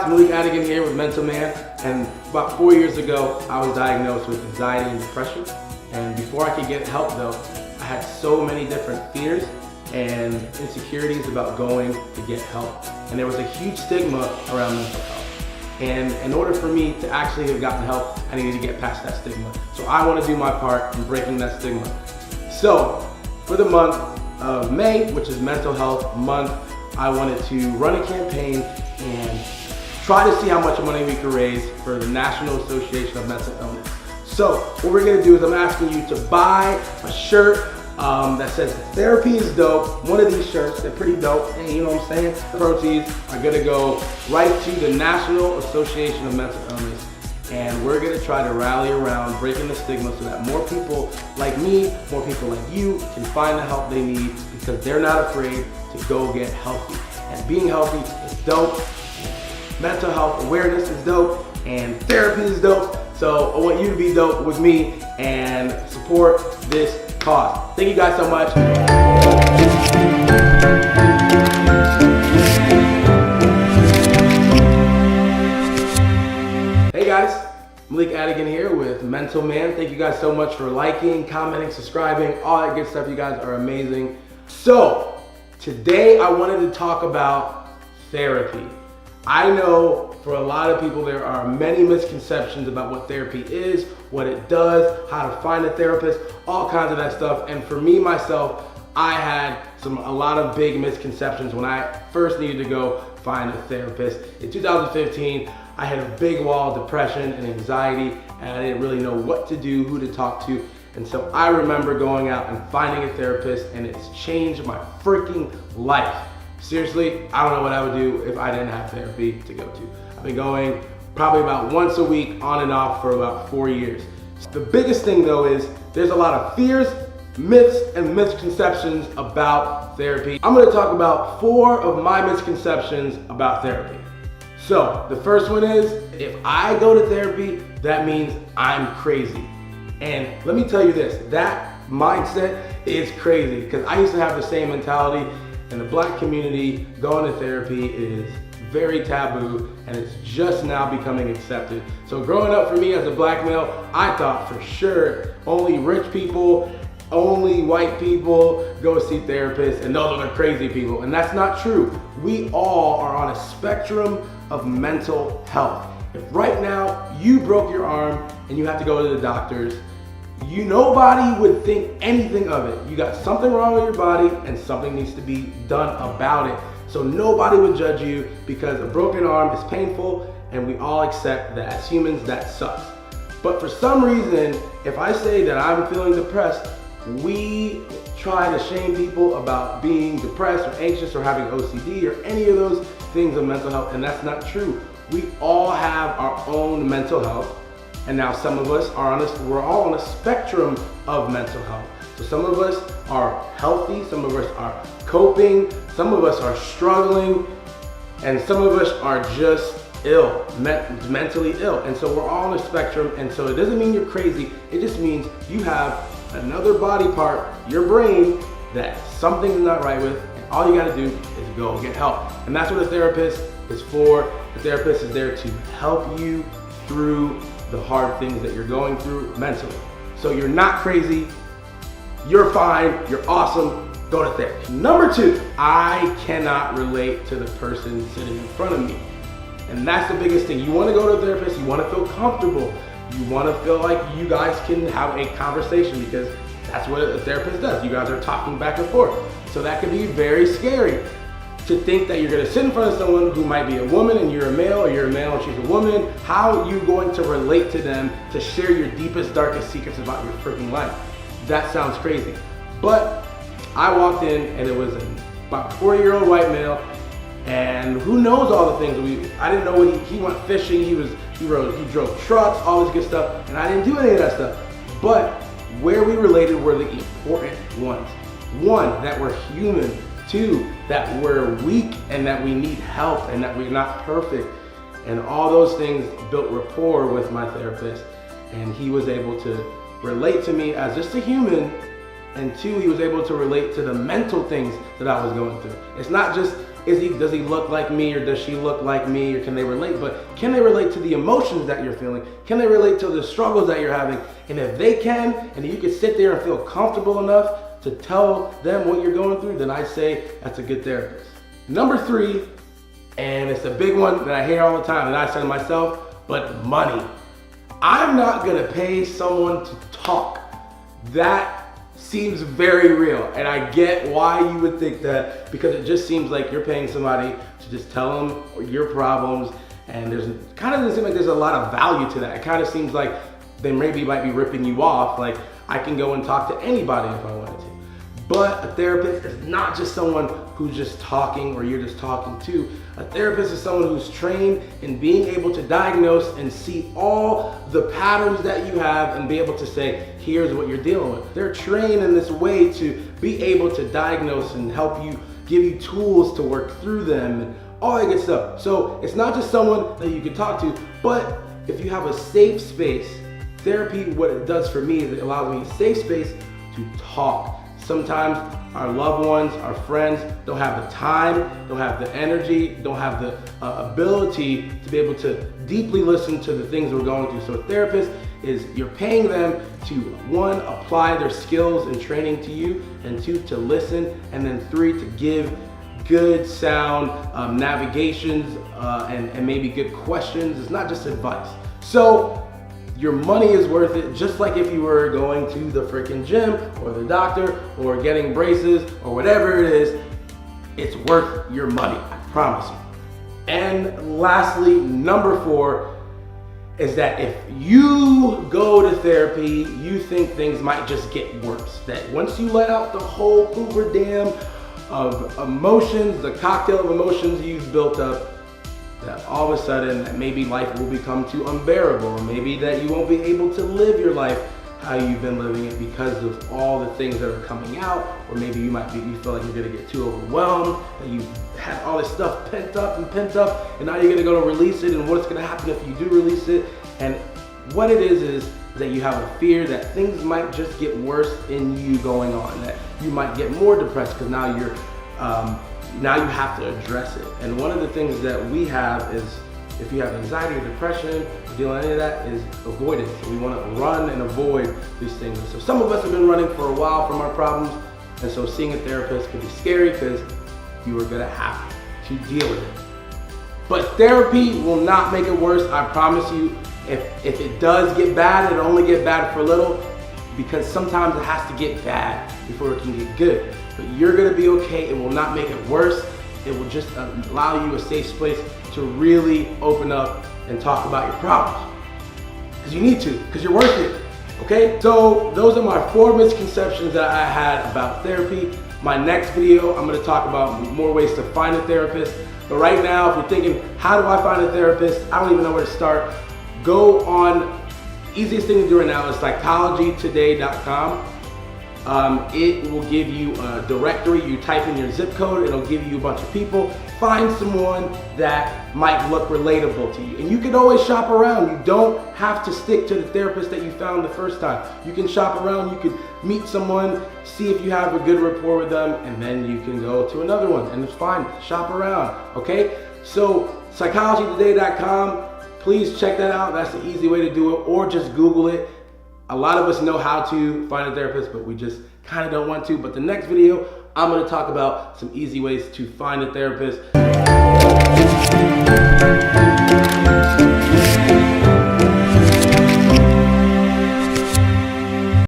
Malik here with Mental Man, and about 4 years ago I was diagnosed with anxiety and depression. And before I could get help though, I had so many different fears and insecurities about going to get help. And there was a huge stigma around mental health. And in order for me to actually have gotten help, I needed to get past that stigma. So I want to do my part in breaking that stigma. So for the month of May, which is Mental Health Month, I wanted to run a campaign and try to see how much money we could raise for the National Association of Mental Illness. So what we're gonna do is I'm asking you to buy a shirt that says therapy is dope. One of these shirts, they're pretty dope, and you know what I'm saying? The proceeds are gonna go right to the National Association of Mental Illness. And we're gonna try to rally around breaking the stigma so that more people like me, more people like you can find the help they need because they're not afraid to go get healthy. And being healthy is dope. Mental health awareness is dope, and therapy is dope. So I want you to be dope with me and support this cause. Thank you guys so much. Hey guys, Malik here with Mental Man. Thank you guys so much for liking, commenting, subscribing, all that good stuff. You guys are amazing. So today I wanted to talk about therapy. I know for a lot of people there are many misconceptions about what therapy is, what it does, how to find a therapist, all kinds of that stuff. And for me, myself, I had a lot of big misconceptions when I first needed to go find a therapist. In 2015, I had a big wall of depression and anxiety, and I didn't really know what to do, who to talk to. And so I remember going out and finding a therapist, and it's changed my freaking life. Seriously, I don't know what I would do if I didn't have therapy to go to. I've been going probably about once a week on and off for about 4 years. The biggest thing though is there's a lot of fears, myths, and misconceptions about therapy. I'm gonna talk about 4 of my misconceptions about therapy. So the first one is, if I go to therapy, that means I'm crazy. And let me tell you this, that mindset is crazy because I used to have the same mentality. In the Black community, going to therapy is very taboo, and it's just now becoming accepted. So growing up for me as a Black male, I thought for sure only rich people, only white people go see therapists, and those are the crazy people. And that's not true. We all are on a spectrum of mental health. If right now you broke your arm and you have to go to the doctors, nobody would think anything of it. You got something wrong with your body and something needs to be done about it. So nobody would judge you because a broken arm is painful, and we all accept that as humans that sucks. But for some reason, if I say that I'm feeling depressed, we try to shame people about being depressed or anxious or having OCD or any of those things of mental health, and that's not true. We all have our own mental health. And now some of us we're all on a spectrum of mental health. So some of us are healthy, some of us are coping, some of us are struggling, and some of us are just ill, mentally ill. And so we're all on a spectrum, and so it doesn't mean you're crazy, it just means you have another body part, your brain, that something's not right with, and all you gotta do is go get help. And that's what a therapist is for. The therapist is there to help you through the hard things that you're going through mentally. So you're not crazy, you're fine, you're awesome, go to therapy. Number 2, I cannot relate to the person sitting in front of me. And that's the biggest thing. You wanna go to a therapist, you wanna feel comfortable, you wanna feel like you guys can have a conversation because that's what a therapist does. You guys are talking back and forth. So that can be very scary. To think that you're gonna sit in front of someone who might be a woman and you're a male, or you're a male and she's a woman. How are you going to relate to them to share your deepest, darkest secrets about your freaking life? That sounds crazy. But I walked in and it was about 40-year-old white male, and who knows all the things I didn't know what he went fishing, he drove trucks, all this good stuff, and I didn't do any of that stuff. But where we related were the important ones. 1, that we're human. 2, that we're weak and that we need help and that we're not perfect. And all those things built rapport with my therapist, and he was able to relate to me as just a human, and 2, he was able to relate to the mental things that I was going through. It's not just does he look like me, or does she look like me, or can they relate? But can they relate to the emotions that you're feeling? Can they relate to the struggles that you're having? And if they can, and you can sit there and feel comfortable enough to tell them what you're going through, then I say that's a good therapist. Number 3, and it's a big one that I hear all the time, and I say to myself, but money. I'm not gonna pay someone to talk. That seems very real, and I get why you would think that, because it just seems like you're paying somebody to just tell them your problems, and there's kind of doesn't seem like there's a lot of value to that. It kind of seems like they maybe might be ripping you off. Like, I can go and talk to anybody if I wanted to. But a therapist is not just someone who's just talking or you're just talking to. A therapist is someone who's trained in being able to diagnose and see all the patterns that you have and be able to say, here's what you're dealing with. They're trained in this way to be able to diagnose and help you, give you tools to work through them and all that good stuff. So it's not just someone that you can talk to, but if you have a safe space, therapy, what it does for me is it allows me a safe space to talk. Sometimes our loved ones, our friends don't have the time, don't have the energy, don't have the ability to be able to deeply listen to the things we're going through. So a therapist is, you're paying them to, 1, apply their skills and training to you, and 2, to listen, and then 3, to give good sound navigations and maybe good questions. It's not just advice. So your money is worth it, just like if you were going to the freaking gym or the doctor or getting braces or whatever it is. It's worth your money, I promise you. And lastly, number 4 is that if you go to therapy, you think things might just get worse. That once you let out the whole hoover dam of emotions, the cocktail of emotions you've built up, that all of a sudden that maybe life will become too unbearable, or maybe that you won't be able to live your life how you've been living it because of all the things that are coming out, or maybe you feel like you're gonna get too overwhelmed, that you have all this stuff pent up, and now you're gonna go to release it, and what's gonna happen if you do release it. And what it is that you have a fear that things might just get worse in you going on, that you might get more depressed because now now you have to address it. And one of the things that we have is, if you have anxiety or depression, or dealing with any of that, is avoidance. So we want to run and avoid these things. So some of us have been running for a while from our problems, and so seeing a therapist can be scary because you are gonna have to deal with it. But therapy will not make it worse, I promise you. If it does get bad, it'll only get bad for a little, because sometimes it has to get bad before it can get good. But you're gonna be okay. It will not make it worse. It will just allow you a safe space to really open up and talk about your problems. Because you need to, because you're worth it, okay? So those are my 4 misconceptions that I had about therapy. My next video, I'm gonna talk about more ways to find a therapist. But right now, if you're thinking, how do I find a therapist? I don't even know where to start. Go on, easiest thing to do right now is psychologytoday.com. It will give you a directory. You type in your zip code, it'll give you a bunch of people. Find someone that might look relatable to you. And you can always shop around. You don't have to stick to the therapist that you found the first time. You can shop around, you can meet someone, see if you have a good rapport with them, and then you can go to another one, and it's fine. Shop around, okay? So psychologytoday.com, please check that out. That's the easy way to do it, or just Google it. A lot of us know how to find a therapist, but we just kind of don't want to. But the next video, I'm going to talk about some easy ways to find a therapist.